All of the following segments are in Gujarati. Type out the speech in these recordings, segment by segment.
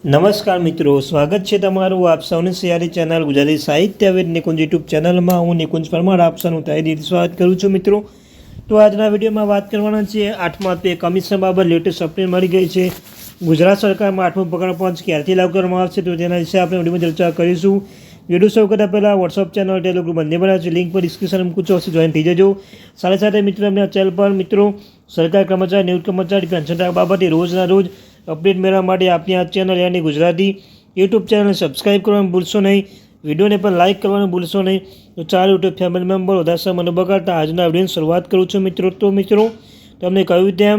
નમસ્કાર મિત્રો, સ્વાગત છે તમારું આપ સૌની સિયારી ચેનલ ગુજરાતી સાહિત્યવેદ નિકુંજ યુટ્યુબ ચેનલમાં. હું નિકુંજ પરમાર આપ સૌનું તહે દિલથી સ્વાગત કરું છું મિત્રો. તો આજના વિડીયોમાં વાત કરવાના છે 8મા પે કમિશન બાબત લેટેસ્ટ અપડેટ મળી ગઈ છે. ગુજરાત સરકારમાં 8મો પગાર પંચ ક્યારથી લાગુ કરવામાં આવશે તો તેના વિશે આપણે વિડીયોમાં ચર્ચા કરીશું. વિડીયો શરૂ કરતાં પહેલાં વોટ્સઅપ ચેનલ ટેલિગ્રામ બંને બનાવે છે, લિંક પર ડિસ્ક્રિપ્શન મૂકું છું, અવશ્ય જોઈન થઈ જજો. સાથે સાથે મિત્રો અમને ચેનલ પર મિત્રો સરકારી કર્મચારી, નિવૃત્ત કર્મચારી, પેન્શન બાબતે રોજના રોજ અપડેટ મેળવવા માટે આપની આ ચેનલ યાની ગુજરાતી યુટ્યુબ ચેનલને સબસ્ક્રાઈબ કરવાનું ભૂલશો નહીં. વિડીયોને પણ લાઇક કરવાનું ભૂલશો નહીં. તો ચાલો યુટ્યુબ ફેમિલી મેમ્બર વધારે સમય ન બગાડતા આજના વિડીયોની શરૂઆત કરું છું મિત્રો. તો મિત્રો તમને કહ્યું તેમ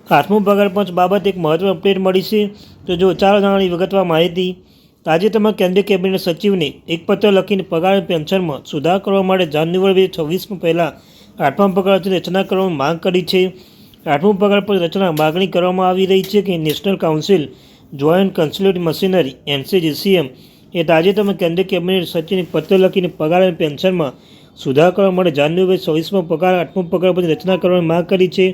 8મો પગાર પંચ બાબત એક મહત્વની અપડેટ મળી છે. તો જો ચાલો જાણવાની વિગતવાર માહિતી. તાજેતરમાં કેન્દ્રીય કેબિનેટ સચિવને એક પત્ર લખીને પગાર અને પેન્શનમાં સુધાર કરવા માટે જાન્યુઆરી 2026 પહેલાં 8મા પગાર પંચની રચના કરવાની માંગ કરી છે. 8મો પગાર પંચ રચના માગણી કરવામાં આવી રહી છે કે national council joint consultative machinery NCGCM એ તાજેતરમાં કેન્દ્રીય કેબિનેટ સચિવને પત્ર લખીને પગાર અને પેન્શનમાં સુધાર કરવા માટે જાન્યુઆરી 2026 પગાર 8મો પગાર પંચની રચના કરવાની માંગ કરી છે.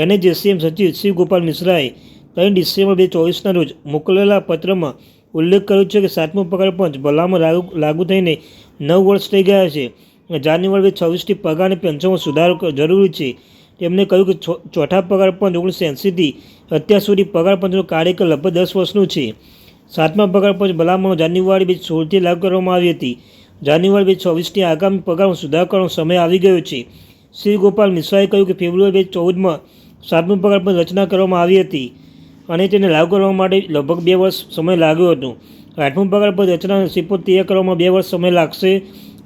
NCGCM સચિવ શિવ ગોપાલ મિશ્રાએ 3 ડિસેમ્બર 2024ના રોજ મોકલેલા પત્રમાં ઉલ્લેખ કર્યો છે કે 7મો પગાર પંચ ભલામણ લાગુ થઈને 9 વર્ષ થઈ ગયા છે અને જાન્યુઆરી 2026થી પગાર અને પેન્શનમાં સુધારો જરૂરી છે. તેમણે કહ્યું કે ચોથા પગાર પંચ 1980થી અત્યાર સુધી પગાર પંચનો કાર્યકાળ લગભગ 10 વર્ષનું છે. 7મા પગાર પંચ ભલામણો જાન્યુઆરી 2016થી લાગુ કરવામાં આવી હતી. જાન્યુઆરી 2024થી આગામી પગારમાં સુધાર કરવાનો સમય આવી ગયો છે. શ્રી ગોપાલ મિશ્રાએ કહ્યું કે ફેબ્રુઆરી 2014માં 7મો પગાર પંચ રચના કરવામાં આવી હતી અને તેને લાગુ કરવા માટે લગભગ 2 વર્ષ સમય લાગ્યો હતો. 8મો પગાર પંચ રચનાનો રિપોર્ટ તૈયાર કરવામાં 2 વર્ષ સમય લાગશે.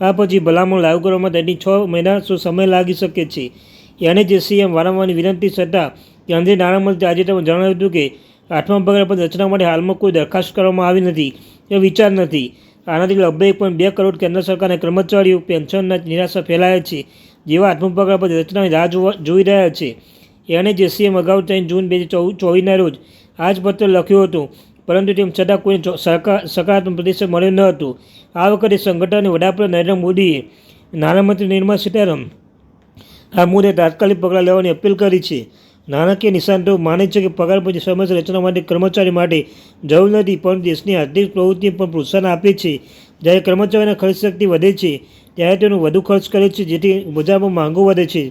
આ પછી ભલામણ લાગુ કરવામાં તેની 6 મહિના સમય લાગી શકે છે. NCGCM વારંવારની વિનંતી છતાં કેન્દ્રીય નાણામંત્રી તાજેતરમાં જણાવ્યું હતું કે 8મા પગાર પંચ રચના માટે હાલમાં કોઈ દરખાસ્ત કરવામાં આવી નથી કે વિચાર નથી. આનાથી લગભગ 1.2 કરોડ કેન્દ્ર સરકારના કર્મચારીઓ પેન્શનના નિરાશા ફેલાયા છે, જેવા 8મો પગાર પંચ રચનાની રાહ જોઈ રહ્યા છે. NCGCM અગાઉ 3 જૂન 2024ના રોજ આ જ પત્ર લખ્યો હતો, પરંતુ તેમ છતાં કોઈને સકારાત્મક પ્રતિસાદ મળ્યો ન હતો. આ વખતે સંગઠનને વડાપ્રધાન નરેન્દ્ર મોદીએ નાણામંત્રી નિર્મલા સીતારામન આ મુદ્દે તાત્કાલિક પગલાં લેવાની અપીલ કરી છે. નાણાકીય નિષ્ણાતો માને છે કે પગાર પંચની સમયસર રચના માટે કર્મચારી માટે જરૂર નથી, પરંતુ દેશની આર્થિક પ્રવૃત્તિને પણ પ્રોત્સાહન આપે છે. જ્યારે કર્મચારીઓની ખરીદ શક્તિ વધે છે ત્યારે તેનો વધુ ખર્ચ કરે છે, જેથી બજારમાં માંગો વધે છે.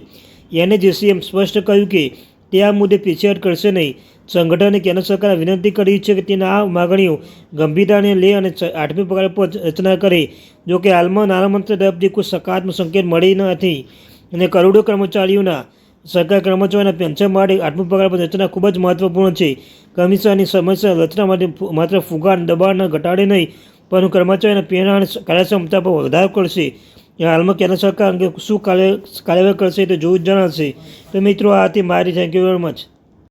NCGCM સ્પષ્ટ કહ્યું કે તે આ મુદ્દે પીછેહટ કરશે નહીં. સંગઠને કેન્દ્ર સરકારને વિનંતી કરી છે કે તેના આ માગણીઓ ગંભીરતાને લે અને 8મી પગાર પંચ રચના કરે. જો કે હાલમાં નાણામંત્રી તરફથી કોઈ સકારાત્મક સંકેત મળી નથી અને કરોડો કર્મચારીઓના સરકારી કર્મચારીઓના પેન્શન માટે 8મો પગાર પંચ રચના ખૂબ જ મહત્વપૂર્ણ છે. કમિશનની સમયસર રચના માટે માત્ર ફુગાર દબાણ ઘટાડે નહીં, પરંતુ કર્મચારીઓના પ્રેરણા અને કાર્યક્ષમતા પર વધારો કરશે. હાલમાં કેન્દ્ર સરકાર અંગે શું કાર્યવાહી કરશે તો જોવું જ જણાશે. તો મિત્રો આ હતી મારી. Thank you very much.